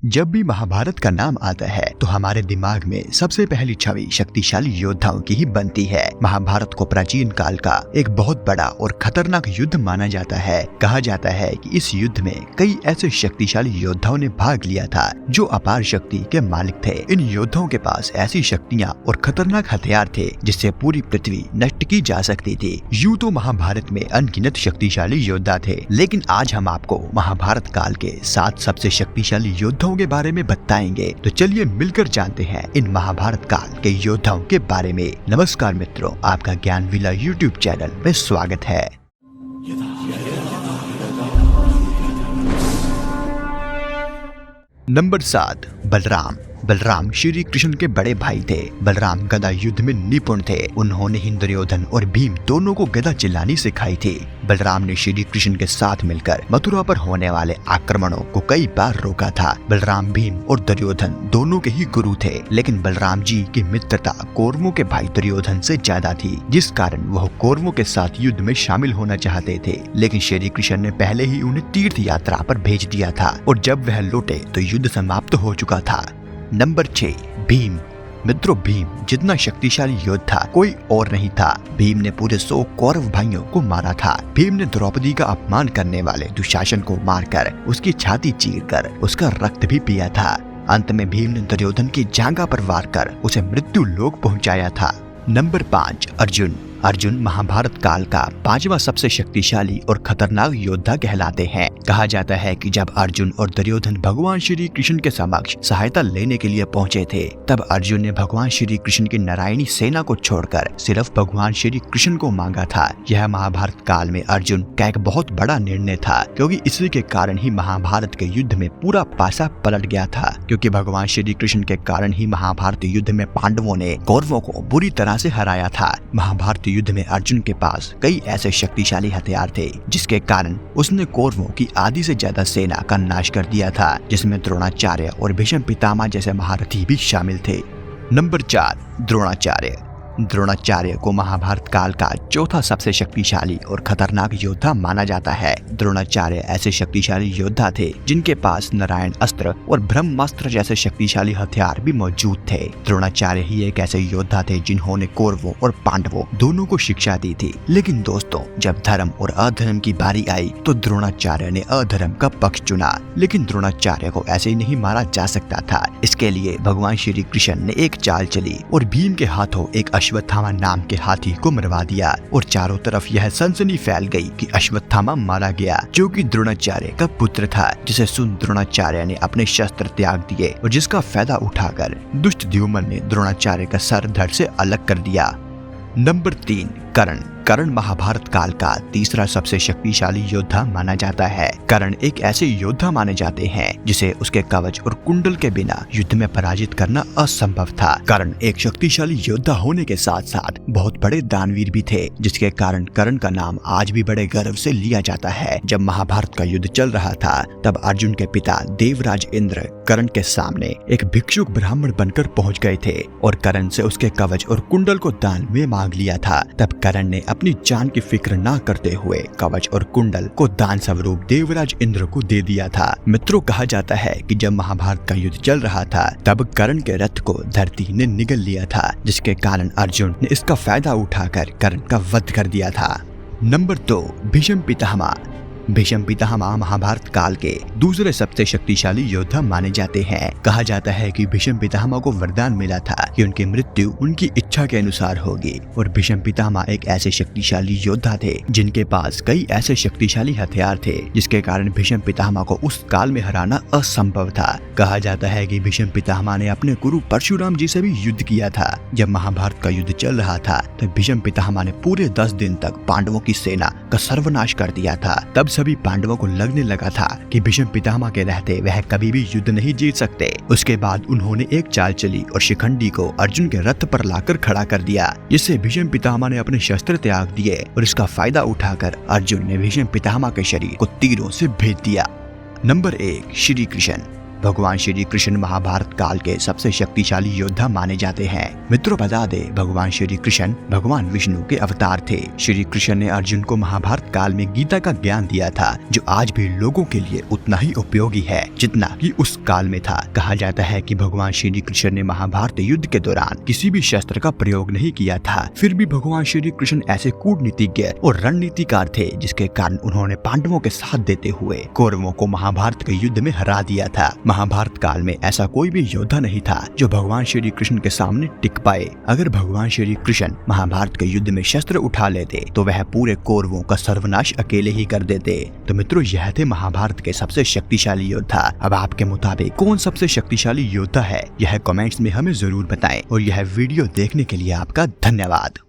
जब भी महाभारत का नाम आता है तो हमारे दिमाग में सबसे पहली छवि शक्तिशाली योद्धाओं की ही बनती है। महाभारत को प्राचीन काल का एक बहुत बड़ा और खतरनाक युद्ध माना जाता है। कहा जाता है कि इस युद्ध में कई ऐसे शक्तिशाली योद्धाओं ने भाग लिया था जो अपार शक्ति के मालिक थे। इन योद्धाओं के पास ऐसी शक्तियाँ और खतरनाक हथियार थे जिससे पूरी पृथ्वी नष्ट की जा सकती थी। यूं तो महाभारत में अनगिनत शक्तिशाली योद्धा थे, लेकिन आज हम आपको महाभारत काल के 7 सबसे शक्तिशाली योद्धाओं के बारे में बताएंगे। तो चलिए मिलकर जानते हैं इन महाभारत काल के योद्धाओं के बारे में। नमस्कार मित्रों, आपका ज्ञान विला यूट्यूब चैनल में स्वागत है। नंबर 7, बलराम। बलराम श्री कृष्ण के बड़े भाई थे। बलराम गदा युद्ध में निपुण थे। उन्होंने ही दुर्योधन और भीम दोनों को गदा चलानी सिखाई थी। बलराम ने श्री कृष्ण के साथ मिलकर मथुरा पर होने वाले आक्रमणों को कई बार रोका था। बलराम भीम और दुर्योधन दोनों के ही गुरु थे, लेकिन बलराम जी की मित्रता कौरवों के भाई दुर्योधन से ज्यादा थी, जिस कारण वह कौरवों के साथ युद्ध में शामिल होना चाहते थे। लेकिन श्री कृष्ण ने पहले ही उन्हें तीर्थ यात्रा पर भेज दिया था और जब वह लौटे तो युद्ध समाप्त हो चुका था। नंबर 6, भीम। मित्रों, भीम जितना शक्तिशाली योद्धा कोई और नहीं था। भीम ने पूरे 100 कौरव भाइयों को मारा था। भीम ने द्रौपदी का अपमान करने वाले दुशासन को मारकर उसकी छाती चीरकर उसका रक्त भी पिया था। अंत में भीम ने दुर्योधन की जांघा पर वार कर उसे मृत्यु लोक पहुंचाया था। नंबर 5, अर्जुन। अर्जुन महाभारत काल का 5वां सबसे शक्तिशाली और खतरनाक योद्धा कहलाते हैं। कहा जाता है कि जब अर्जुन और दुर्योधन भगवान श्री कृष्ण के समक्ष सहायता लेने के लिए पहुंचे थे, तब अर्जुन ने भगवान श्री कृष्ण की नारायणी सेना को छोड़कर सिर्फ भगवान श्री कृष्ण को मांगा था। यह महाभारत काल में अर्जुन का एक बहुत बड़ा निर्णय था, क्योंकि इसी के कारण ही महाभारत के युद्ध में पूरा पासा पलट गया था। क्योंकि भगवान श्री कृष्ण के कारण ही महाभारत युद्ध में पांडवों ने कौरवों को बुरी तरह से हराया था। महाभारत युद्ध में अर्जुन के पास कई ऐसे शक्तिशाली हथियार थे जिसके कारण उसने कौरवों की आधी से ज्यादा सेना का नाश कर दिया था, जिसमें द्रोणाचार्य और भीष्म पितामह जैसे महारथी भी शामिल थे। नंबर 4, द्रोणाचार्य। द्रोणाचार्य को महाभारत काल का 4था सबसे शक्तिशाली और खतरनाक योद्धा माना जाता है। द्रोणाचार्य ऐसे शक्तिशाली योद्धा थे जिनके पास नारायण अस्त्र और ब्रह्मास्त्र जैसे शक्तिशाली हथियार भी मौजूद थे। द्रोणाचार्य ही एक ऐसे योद्धा थे जिन्होंने कौरवों और पांडवों दोनों को शिक्षा दी थी। लेकिन दोस्तों, जब धर्म और अधर्म की बारी आई तो द्रोणाचार्य ने अधर्म का पक्ष चुना। लेकिन द्रोणाचार्य को ऐसे ही नहीं मारा जा सकता था। इसके लिए भगवान श्री कृष्ण ने एक चाल चली और भीम के हाथों एक अश्वत्थामा नाम के हाथी को मरवा दिया और चारों तरफ यह सनसनी फैल गई कि अश्वत्थामा मारा गया, जो कि द्रोणाचार्य का पुत्र था। जिसे सुन द्रोणाचार्य ने अपने शस्त्र त्याग दिए और जिसका फायदा उठाकर दुष्ट द्युम्न ने द्रोणाचार्य का सर धड़ से अलग कर दिया। नंबर 3, कर्ण। कर्ण महाभारत काल का 3रा सबसे शक्तिशाली योद्धा माना जाता है। कर्ण एक ऐसे योद्धा माने जाते हैं जिसे उसके कवच और कुंडल के बिना युद्ध में पराजित करना असंभव था। कर्ण एक शक्तिशाली योद्धा होने के साथ साथ बहुत बड़े दानवीर भी थे, जिसके कारण कर्ण का नाम आज भी बड़े गर्व से लिया जाता है। जब महाभारत का युद्ध चल रहा था तब अर्जुन के पिता देवराज इंद्र कर्ण के सामने एक भिक्षुक ब्राह्मण बनकर पहुँच गए थे और कर्ण से उसके कवच और कुंडल को दान में मांग लिया था। तब कर्ण ने अपनी जान की फिक्र ना करते हुए कवच और कुंडल को दान स्वरूप देवराज इंद्र को दे दिया था। मित्रों, कहा जाता है कि जब महाभारत का युद्ध चल रहा था तब कर्ण के रथ को धरती ने निगल लिया था, जिसके कारण अर्जुन ने इसका फायदा उठाकर कर्ण का वध कर दिया था। नंबर 2, भीष्म पितामह। भीष्म पितामह महाभारत काल के 2रे सबसे शक्तिशाली योद्धा माने जाते हैं। कहा जाता है कि भीष्म पितामह को वरदान मिला था कि उनकी मृत्यु उनकी इच्छा के अनुसार होगी और भीष्म पितामह एक ऐसे शक्तिशाली योद्धा थे जिनके पास कई ऐसे शक्तिशाली हथियार थे, जिसके कारण भीष्म पितामह को उस काल में हराना असंभव था। कहा जाता है कि भीष्म पितामह ने अपने गुरु परशुराम जी से भी युद्ध किया था। जब महाभारत का युद्ध चल रहा था तब भीष्म पितामह ने पूरे 10 दिन तक पांडवों की सेना का सर्वनाश कर दिया था। तब सभी पांडवों को लगने लगा था कि भीष्म पितामह के रहते वह कभी भी युद्ध नहीं जीत सकते। उसके बाद उन्होंने एक चाल चली और शिखंडी को अर्जुन के रथ पर लाकर खड़ा कर दिया, जिससे भीष्म पितामह ने अपने शस्त्र त्याग दिए और इसका फायदा उठाकर अर्जुन ने भीष्म पितामह के शरीर को तीरों से भेद दिया। नंबर 1, श्री कृष्ण। भगवान श्री कृष्ण महाभारत काल के सबसे शक्तिशाली योद्धा माने जाते हैं। मित्रों, बता दे, भगवान श्री कृष्ण भगवान विष्णु के अवतार थे। श्री कृष्ण ने अर्जुन को महाभारत काल में गीता का ज्ञान दिया था, जो आज भी लोगों के लिए उतना ही उपयोगी है जितना कि उस काल में था। कहा जाता है कि भगवान श्री कृष्ण ने महाभारत युद्ध के दौरान किसी भी शस्त्र का प्रयोग नहीं किया था, फिर भी भगवान श्री कृष्ण ऐसे कूटनीतिज्ञ और रणनीतिकार थे जिसके कारण उन्होंने पांडवों के साथ देते हुए कौरवों को महाभारत के युद्ध में हरा दिया था। महाभारत काल में ऐसा कोई भी योद्धा नहीं था जो भगवान श्री कृष्ण के सामने टिक पाए। अगर भगवान श्री कृष्ण महाभारत के युद्ध में शस्त्र उठा लेते तो वह पूरे कौरवों का सर्वनाश अकेले ही कर देते। तो मित्रों, यह थे महाभारत के सबसे शक्तिशाली योद्धा। अब आपके मुताबिक कौन सबसे शक्तिशाली योद्धा है, यह कमेंट्स में हमें जरूर बताएं और यह वीडियो देखने के लिए आपका धन्यवाद।